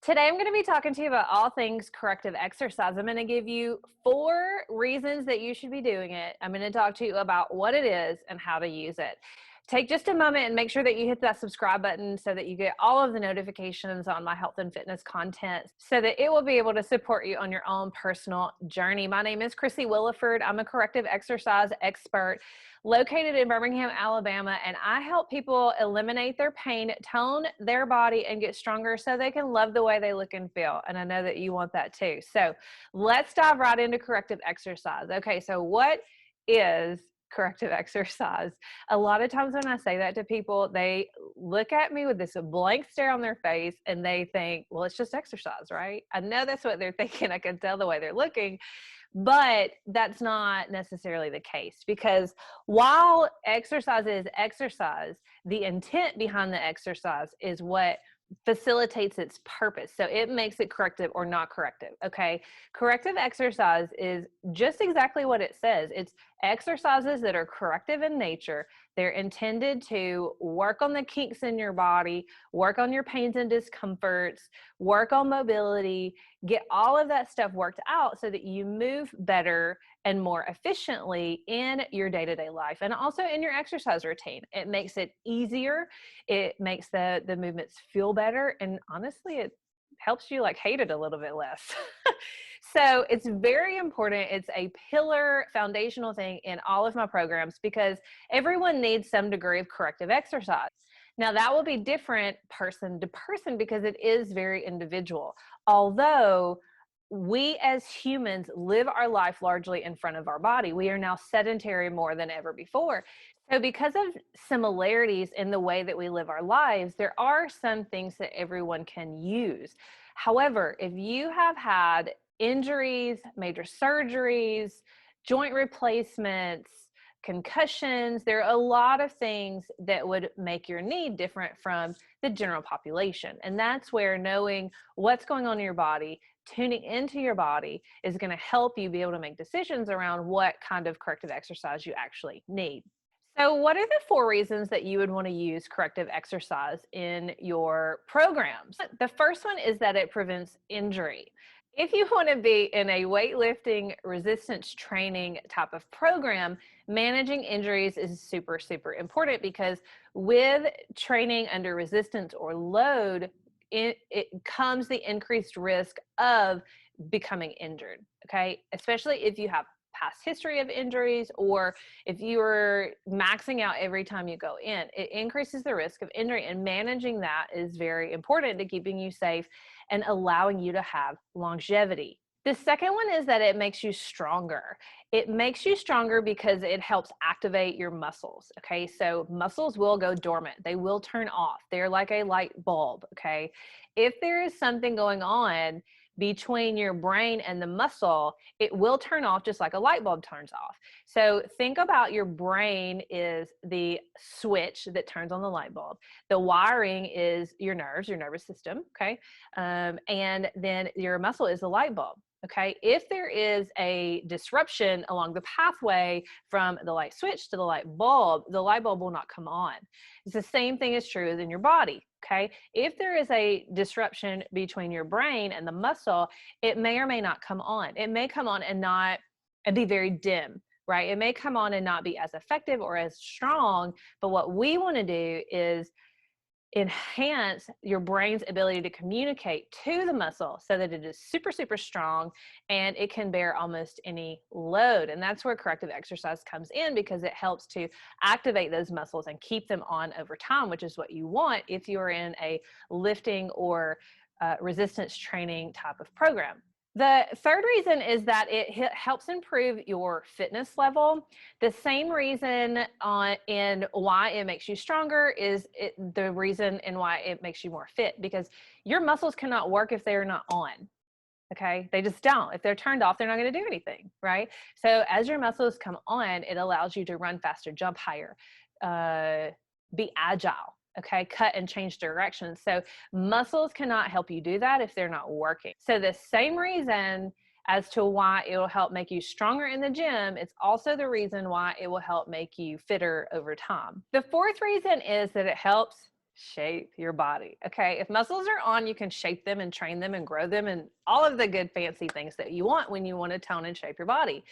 Today, I'm going to be talking to you about all things corrective exercise. I'm going to give you 4 reasons that you should be doing it. I'm going to talk to you about what it is and how to use it. Take just a moment and make sure that you hit that subscribe button so that you get all of the notifications on my health and fitness content so that it will be able to support you on your own personal journey. My name is Chrissy Williford. I'm a corrective exercise expert located in Birmingham, Alabama, and I help people eliminate their pain, tone their body, and get stronger so they can love the way they look and feel. And I know that you want that too. So let's dive right into corrective exercise. Okay, so what is corrective exercise? A lot of times when I say that to people, they look at me with this blank stare on their face and they think, well, it's just exercise, right? I know that's what they're thinking. I can tell the way they're looking. But that's not necessarily the case, because while exercise is exercise, the intent behind the exercise is what facilitates its purpose. So it makes it corrective or not corrective. Okay. Corrective exercise is just exactly what it says. It's exercises that are corrective in nature. They're intended to work on the kinks in your body, work on your pains and discomforts, work on mobility, get all of that stuff worked out so that you move better and more efficiently in your day-to-day life and also in your exercise routine. It makes it easier. It makes the movements feel better. And honestly, it helps you like hate it a little bit less. So it's very important. It's a pillar foundational thing in all of my programs because everyone needs some degree of corrective exercise. Now that will be different person to person because it is very individual. Although we as humans live our life largely in front of our body. We are now sedentary more than ever before. So because of similarities in the way that we live our lives, there are some things that everyone can use. However, if you have had injuries, major surgeries, joint replacements, concussions, there are a lot of things that would make your knee different from the general population. And that's where knowing what's going on in your body, tuning into your body is going to help you be able to make decisions around what kind of corrective exercise you actually need. So what are the 4 reasons that you would want to use corrective exercise in your programs? The first one is that it prevents injury. If you want to be in a weightlifting resistance training type of program, managing injuries is super, super important because with training under resistance or load, it comes the increased risk of becoming injured, okay? Especially if you have past history of injuries or if you're maxing out every time you go in, it increases the risk of injury, and managing that is very important to keeping you safe and allowing you to have longevity. The second one is that it makes you stronger. It makes you stronger because it helps activate your muscles, okay? So muscles will go dormant. They will turn off. They're like a light bulb, okay? If there is something going on between your brain and the muscle, it will turn off just like a light bulb turns off. So think about your brain is the switch that turns on the light bulb. The wiring is your nerves, your nervous system, okay? And then your muscle is the light bulb. Okay, if there is a disruption along the pathway from the light switch to the light bulb will not come on. It's the same thing is true in your body. Okay, if there is a disruption between your brain and the muscle, it may or may not come on. It may come on and be very dim, right? It may come on and not be as effective or as strong. But what we want to do is enhance your brain's ability to communicate to the muscle so that it is super, super strong and it can bear almost any load. And that's where corrective exercise comes in because it helps to activate those muscles and keep them on over time, which is what you want if you're in a lifting or resistance training type of program. The third reason is that it helps improve your fitness level. The same reason in why it makes you stronger is the reason in why it makes you more fit, because your muscles cannot work if they are not on. Okay, they just don't. If they're turned off, they're not going to do anything, right? So as your muscles come on, it allows you to run faster, jump higher, be agile. Okay, cut and change direction. So muscles cannot help you do that if they're not working. So the same reason as to why it will help make you stronger in the gym, it's also the reason why it will help make you fitter over time. The fourth reason is that it helps shape your body. Okay. If muscles are on, you can shape them and train them and grow them and all of the good fancy things that you want when you want to tone and shape your body.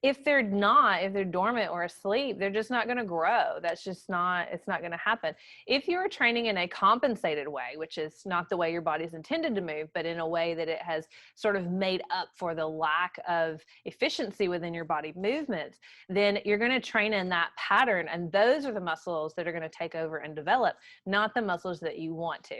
If they're not, if they're dormant or asleep, they're just not going to grow. That's just not, it's not going to happen. If you're training in a compensated way, which is not the way your body's intended to move, but in a way that it has sort of made up for the lack of efficiency within your body movements, then you're going to train in that pattern. And those are the muscles that are going to take over and develop, not the muscles that you want to.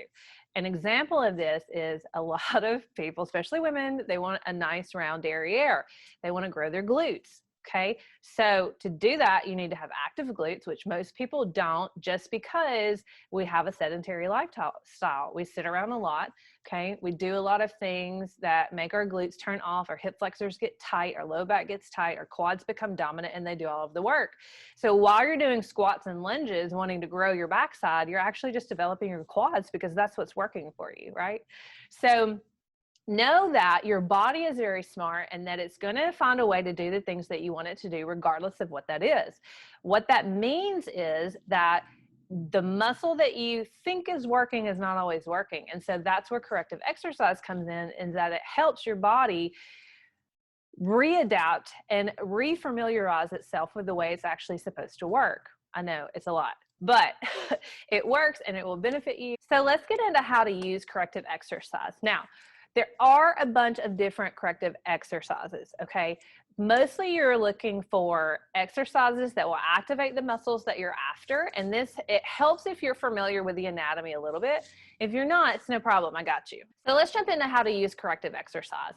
An example of this is a lot of people, especially women, they want a nice round derriere. They want to grow their glutes. Okay. So to do that, you need to have active glutes, which most people don't, just because we have a sedentary lifestyle. We sit around a lot. Okay. We do a lot of things that make our glutes turn off, our hip flexors get tight, our low back gets tight, our quads become dominant, and they do all of the work. So while you're doing squats and lunges, wanting to grow your backside, you're actually just developing your quads because that's what's working for you. Right. So know that your body is very smart and that it's going to find a way to do the things that you want it to do, regardless of what that is. What that means is that the muscle that you think is working is not always working. And so that's where corrective exercise comes in, is that it helps your body readapt and refamiliarize itself with the way it's actually supposed to work. I know it's a lot, but it works and it will benefit you. So let's get into how to use corrective exercise. Now, there are a bunch of different corrective exercises, okay? Mostly you're looking for exercises that will activate the muscles that you're after. And it helps if you're familiar with the anatomy a little bit. If you're not, it's no problem, I got you. So let's jump into how to use corrective exercise.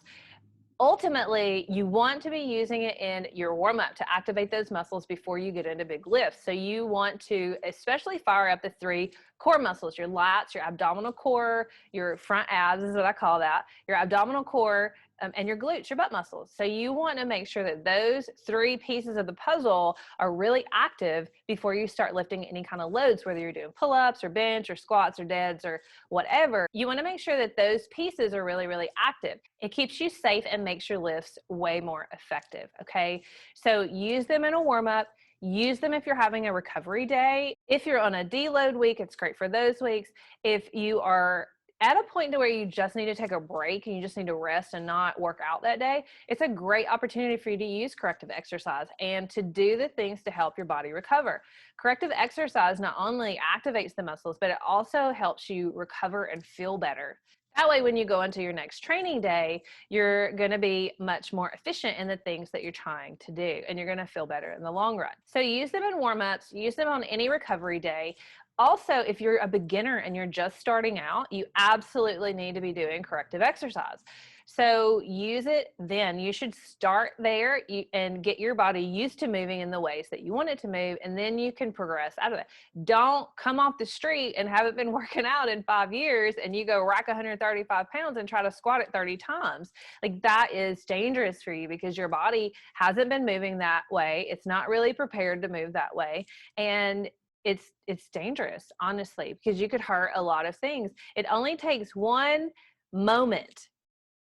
Ultimately, you want to be using it in your warm-up to activate those muscles before you get into big lifts. So you want to especially fire up the 3 core muscles, your lats, your abdominal core, your front abs is what I call that, your abdominal core, and your glutes, your butt muscles. So you want to make sure that those 3 pieces of the puzzle are really active before you start lifting any kind of loads, whether you're doing pull-ups or bench or squats or deads or whatever. You want to make sure that those pieces are really, really active. It keeps you safe and makes your lifts way more effective, okay? So use them in a warm-up. Use them if you're having a recovery day. If you're on a deload week, it's great for those weeks. If you are at a point to where you just need to take a break and you just need to rest and not work out that day, it's a great opportunity for you to use corrective exercise and to do the things to help your body recover. Corrective exercise not only activates the muscles, but it also helps you recover and feel better. That way, when you go into your next training day, you're going to be much more efficient in the things that you're trying to do, and you're going to feel better in the long run. So use them in warm-ups, use them on any recovery day. Also, if you're a beginner and you're just starting out, you absolutely need to be doing corrective exercise. So use it then. You should start there and get your body used to moving in the ways that you want it to move, and then you can progress out of it. Don't come off the street and haven't been working out in 5 years and you go rack 135 pounds and try to squat it 30 times. Like, that is dangerous for you because your body hasn't been moving that way. It's not really prepared to move that way. And it's dangerous, honestly, because you could hurt a lot of things. It only takes one moment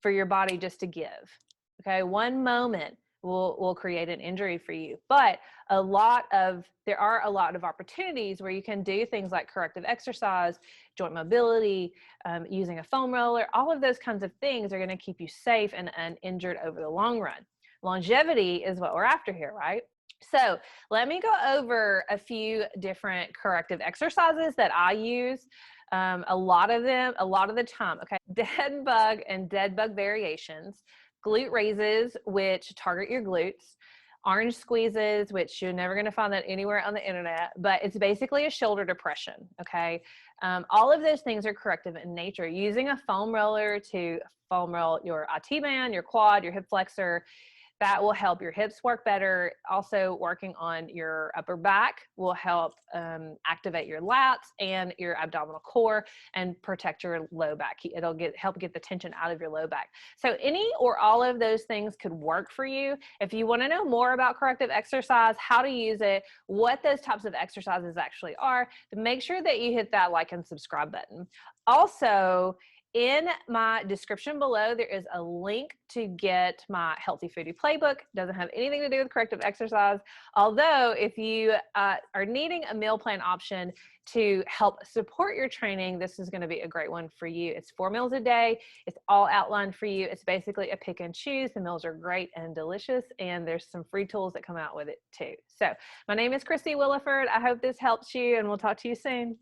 for your body just to give. Okay, one moment will create an injury for you. But there are a lot of opportunities where you can do things like corrective exercise, joint mobility, using a foam roller. All of those kinds of things are going to keep you safe and uninjured over the long run. Longevity is what we're after here, right? So let me go over a few different corrective exercises that I use. A lot of the time, okay? Dead bug and dead bug variations, glute raises, which target your glutes, orange squeezes, which you're never going to find that anywhere on the internet, but it's basically a shoulder depression, okay? All of those things are corrective in nature. Using a foam roller to foam roll your IT band, your quad, your hip flexor, that will help your hips work better. Also, working on your upper back will help activate your lats and your abdominal core and protect your low back. It'll help get the tension out of your low back. So any or all of those things could work for you. If you want to know more about corrective exercise, how to use it, what those types of exercises actually are, make sure that you hit that like and subscribe button. Also, In my description below, there is a link to get my Healthy Foodie Playbook. Doesn't have anything to do with corrective exercise. Although, if you are needing a meal plan option to help support your training, this is going to be a great one for you. It's 4 meals a day. It's all outlined for you. It's basically a pick and choose. The meals are great and delicious, and there's some free tools that come out with it too. So my name is Christy Williford. I hope this helps you, and we'll talk to you soon.